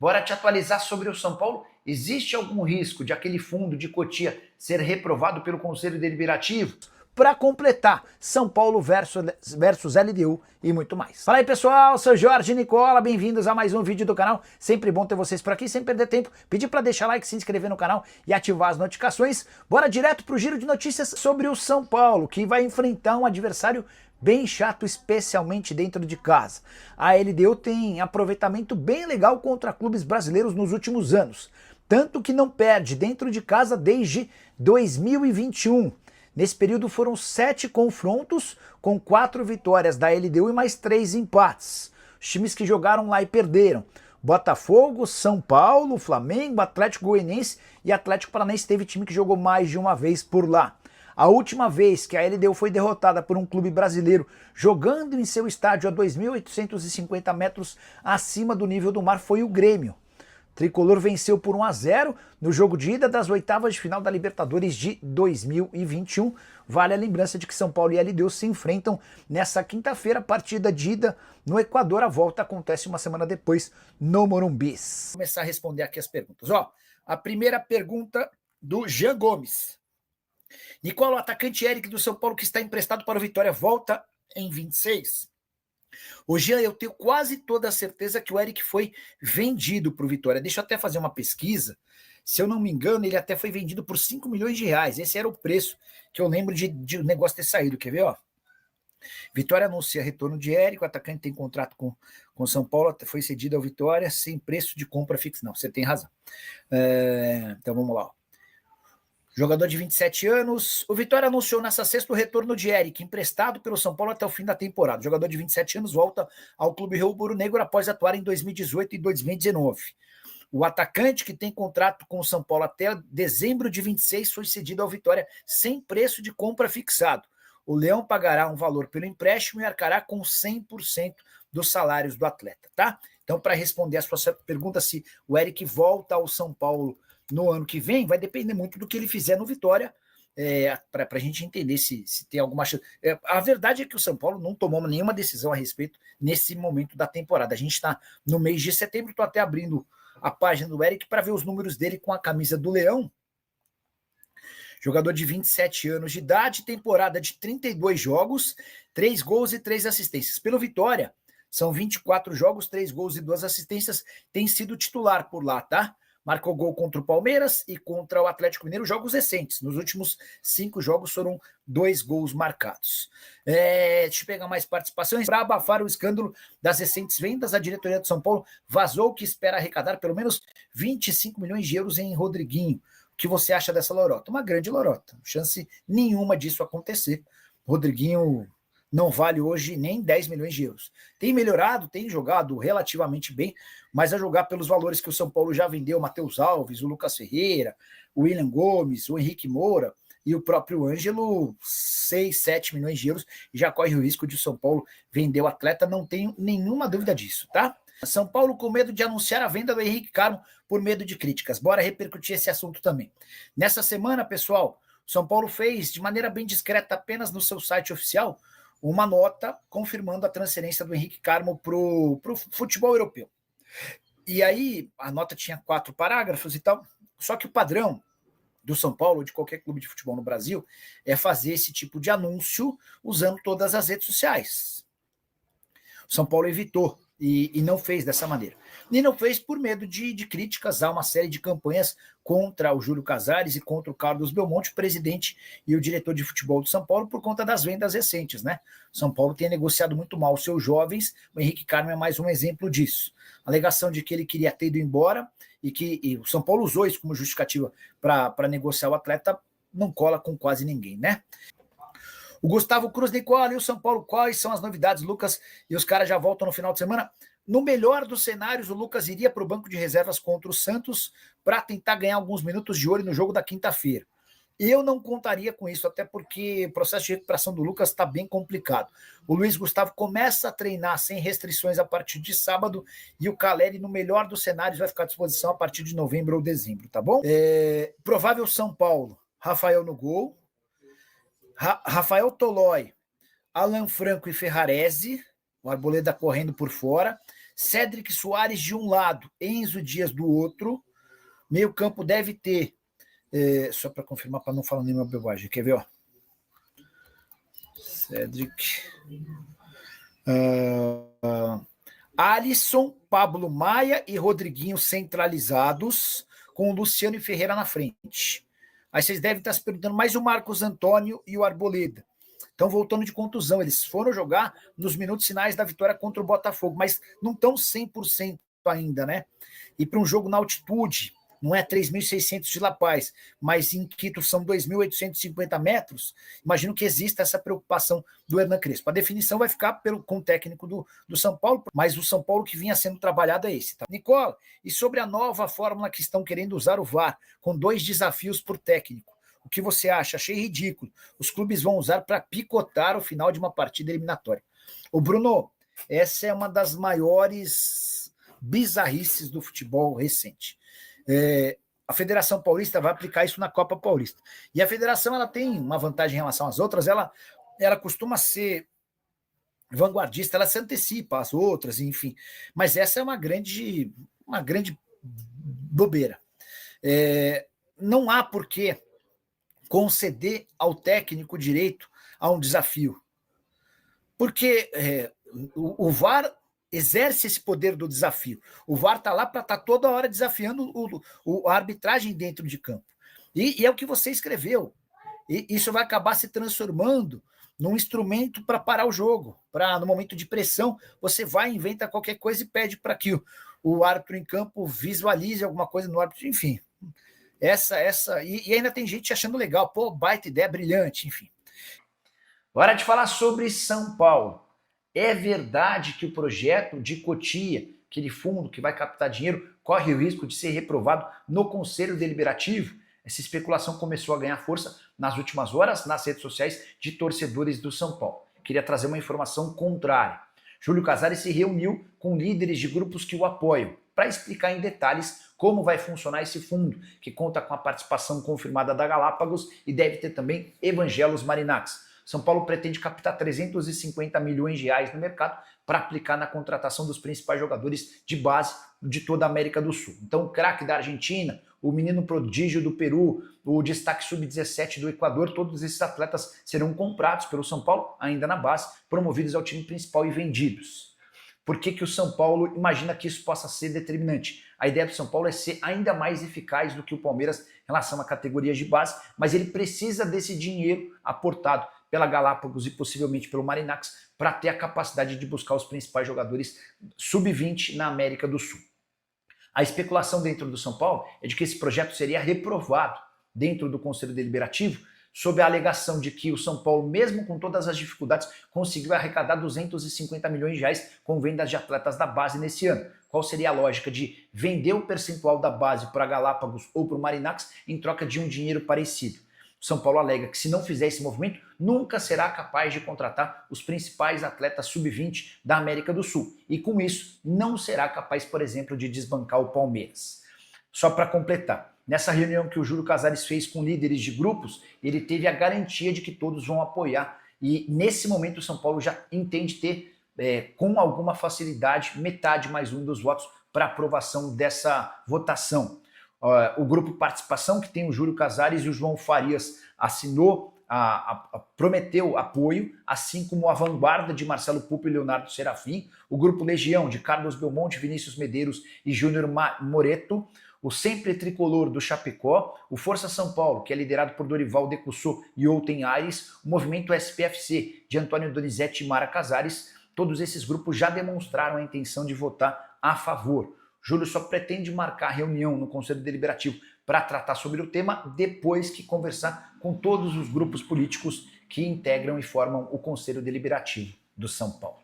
Bora te atualizar sobre o São Paulo? Existe algum risco de aquele fundo de Cotia ser reprovado pelo Conselho Deliberativo? Para completar, São Paulo versus LDU e muito mais. Fala aí pessoal, sou Jorge Nicola, bem-vindos a mais um vídeo do canal. Sempre bom ter vocês por aqui, sem perder tempo. Pedir para deixar like, se inscrever no canal e ativar as notificações. Bora direto pro giro de notícias sobre o São Paulo, que vai enfrentar um adversário bem chato, especialmente dentro de casa. A LDU tem aproveitamento bem legal contra clubes brasileiros nos últimos anos, tanto que não perde dentro de casa desde 2021. Nesse período foram 7 confrontos, com 4 vitórias da LDU e mais 3 empates. Os times que jogaram lá e perderam: Botafogo, São Paulo, Flamengo, Atlético Goianiense e Atlético Paranaense. Teve time que jogou mais de uma vez por lá. A última vez que a LDU foi derrotada por um clube brasileiro jogando em seu estádio a 2.850 metros acima do nível do mar foi o Grêmio. O tricolor venceu por 1-0 no jogo de ida das oitavas de final da Libertadores de 2021. Vale a lembrança de que São Paulo e LDU se enfrentam nessa quinta-feira, partida de ida no Equador. A volta acontece uma semana depois no Morumbi. Vou começar a responder aqui as perguntas. A primeira pergunta do Jean Gomes. Nicola, o atacante Eric do São Paulo que está emprestado para o Vitória volta em 26? Ô Jean, eu tenho quase toda a certeza que o Eric foi vendido para o Vitória. Deixa eu até fazer uma pesquisa. Se eu não me engano, ele até foi vendido por 5 milhões de reais. Esse era o preço que eu lembro de o negócio ter saído. Quer ver? Vitória anuncia retorno de Eric. O atacante tem contrato com São Paulo. Foi cedido ao Vitória sem preço de compra fixo. Não, você tem razão. Então vamos lá. Jogador de 27 anos. O Vitória anunciou nessa sexta o retorno de Eric, emprestado pelo São Paulo até o fim da temporada. O jogador de 27 anos volta ao clube rubro-negro após atuar em 2018 e 2019. O atacante, que tem contrato com o São Paulo até dezembro de 26, foi cedido ao Vitória sem preço de compra fixado. O Leão pagará um valor pelo empréstimo e arcará com 100% dos salários do atleta, tá? Então, para responder a sua pergunta se o Eric volta ao São Paulo no ano que vem, vai depender muito do que ele fizer no Vitória, para a gente entender se tem alguma chance. A verdade é que o São Paulo não tomou nenhuma decisão a respeito nesse momento da temporada. A gente está no mês de setembro, estou até abrindo a página do Eric para ver os números dele com a camisa do Leão. Jogador de 27 anos de idade, temporada de 32 jogos, 3 gols e 3 assistências. Pelo Vitória, são 24 jogos, 3 gols e 2 assistências, tem sido titular por lá, tá? Marcou gol contra o Palmeiras e contra o Atlético Mineiro, jogos recentes. Nos últimos 5 jogos foram 2 gols marcados. Deixa eu pegar mais participações. Para abafar o escândalo das recentes vendas, a diretoria de São Paulo vazou que espera arrecadar pelo menos 25 milhões de euros em Rodriguinho. O que você acha dessa lorota? Uma grande lorota. Chance nenhuma disso acontecer. Rodriguinho não vale hoje nem 10 milhões de euros. Tem melhorado, tem jogado relativamente bem, mas a jogar pelos valores que o São Paulo já vendeu, o Matheus Alves, o Lucas Ferreira, o William Gomes, o Henrique Moura e o próprio Ângelo, 6, 7 milhões de euros, e já corre o risco de o São Paulo vender o atleta, não tenho nenhuma dúvida disso, tá? São Paulo com medo de anunciar a venda do Henrique Carmo por medo de críticas. Bora repercutir esse assunto também. Nessa semana, pessoal, o São Paulo fez de maneira bem discreta, apenas no seu site oficial, uma nota confirmando a transferência do Henrique Carmo para o futebol europeu. E aí, a nota tinha 4 parágrafos e tal, só que o padrão do São Paulo, ou de qualquer clube de futebol no Brasil, é fazer esse tipo de anúncio usando todas as redes sociais. O São Paulo evitou e não fez dessa maneira. E não fez por medo de críticas a uma série de campanhas contra o Júlio Casares e contra o Carlos Belmonte, presidente e o diretor de futebol do São Paulo, por conta das vendas recentes, né? São Paulo tem negociado muito mal os seus jovens, o Henrique Carmo é mais um exemplo disso. A alegação de que ele queria ter ido embora e o São Paulo usou isso como justificativa para negociar o atleta, não cola com quase ninguém, né? O Gustavo Cruz, Nicola, e o São Paulo, quais são as novidades, Lucas? E os caras já voltam no final de semana. No melhor dos cenários, o Lucas iria para o banco de reservas contra o Santos para tentar ganhar alguns minutos de olho no jogo da quinta-feira. Eu não contaria com isso, até porque o processo de recuperação do Lucas está bem complicado. O Luiz Gustavo começa a treinar sem restrições a partir de sábado e o Caleri, no melhor dos cenários, vai ficar à disposição a partir de novembro ou dezembro, tá bom? Provável São Paulo, Rafael no gol, Rafael Tolói, Alan Franco e Ferrarese, o Arboleda correndo por fora, Cédric Soares de um lado, Enzo Dias do outro. Meio campo deve ter, só para confirmar, para não falar nenhuma bobagem, quer ver, ó? Cédric, Alisson, Pablo Maia e Rodriguinho centralizados, com o Luciano e Ferreira na frente. Aí vocês devem estar se perguntando, mais o Marcos Antônio e o Arboleda. Estão voltando de contusão, eles foram jogar nos minutos finais da vitória contra o Botafogo, mas não estão 100% ainda, né? E para um jogo na altitude, não é 3.600 de La Paz, mas em Quito são 2.850 metros, imagino que exista essa preocupação do Hernan Crespo. A definição vai ficar com o técnico do São Paulo, mas o São Paulo que vinha sendo trabalhado é esse. Tá? Nicola, e sobre a nova fórmula que estão querendo usar o VAR, com 2 desafios por técnico, o que você acha? Achei ridículo. Os clubes vão usar para picotar o final de uma partida eliminatória. O Bruno, essa é uma das maiores bizarrices do futebol recente. A Federação Paulista vai aplicar isso na Copa Paulista. E a federação ela tem uma vantagem em relação às outras, ela costuma ser vanguardista, ela se antecipa às outras, enfim. Mas essa é uma grande bobeira. Não há por que conceder ao técnico direito a um desafio. Porque o VAR exerce esse poder do desafio. O VAR está lá para estar toda hora desafiando a arbitragem dentro de campo. E é o que você escreveu. E isso vai acabar se transformando num instrumento para parar o jogo. Para, no momento de pressão, você vai, inventa qualquer coisa e pede para que o árbitro em campo visualize alguma coisa no árbitro. Enfim, e ainda tem gente achando legal. Pô, baita ideia, brilhante, enfim. Hora de falar sobre São Paulo. É verdade que o projeto de Cotia, aquele fundo que vai captar dinheiro, corre o risco de ser reprovado no Conselho Deliberativo? Essa especulação começou a ganhar força nas últimas horas nas redes sociais de torcedores do São Paulo. Queria trazer uma informação contrária. Júlio Casares se reuniu com líderes de grupos que o apoiam para explicar em detalhes como vai funcionar esse fundo, que conta com a participação confirmada da Galápagos e deve ter também Evangelos Marinax. São Paulo pretende captar 350 milhões de reais no mercado para aplicar na contratação dos principais jogadores de base de toda a América do Sul. Então, o craque da Argentina, o menino prodígio do Peru, o destaque sub-17 do Equador, todos esses atletas serão comprados pelo São Paulo, ainda na base, promovidos ao time principal e vendidos. Por que o São Paulo imagina que isso possa ser determinante? A ideia do São Paulo é ser ainda mais eficaz do que o Palmeiras em relação a categorias de base, mas ele precisa desse dinheiro aportado pela Galápagos e possivelmente pelo Marinax para ter a capacidade de buscar os principais jogadores sub-20 na América do Sul. A especulação dentro do São Paulo é de que esse projeto seria reprovado dentro do Conselho Deliberativo sob a alegação de que o São Paulo, mesmo com todas as dificuldades, conseguiu arrecadar 250 milhões de reais com vendas de atletas da base nesse ano. Qual seria a lógica de vender o percentual da base para a Galápagos ou para o Marinax em troca de um dinheiro parecido? São Paulo alega que se não fizer esse movimento, nunca será capaz de contratar os principais atletas sub-20 da América do Sul. E com isso, não será capaz, por exemplo, de desbancar o Palmeiras. Só para completar, nessa reunião que o Júlio Casares fez com líderes de grupos, ele teve a garantia de que todos vão apoiar. E nesse momento o São Paulo já entende ter, com alguma facilidade, metade mais um dos votos para aprovação dessa votação. O grupo Participação, que tem o Júlio Casares e o João Farias, assinou, prometeu apoio, assim como a Vanguarda de Marcelo Pupo e Leonardo Serafim, o grupo Legião de Carlos Belmonte, Vinícius Medeiros e Júnior Moreto, o Sempre Tricolor do Chapecó, o Força São Paulo, que é liderado por Dorival Decussô e Outen Aires, o Movimento SPFC de Antônio Donizete e Mara Casares. Todos esses grupos já demonstraram a intenção de votar a favor. Júlio só pretende marcar reunião no Conselho Deliberativo para tratar sobre o tema depois que conversar com todos os grupos políticos que integram e formam o Conselho Deliberativo do São Paulo.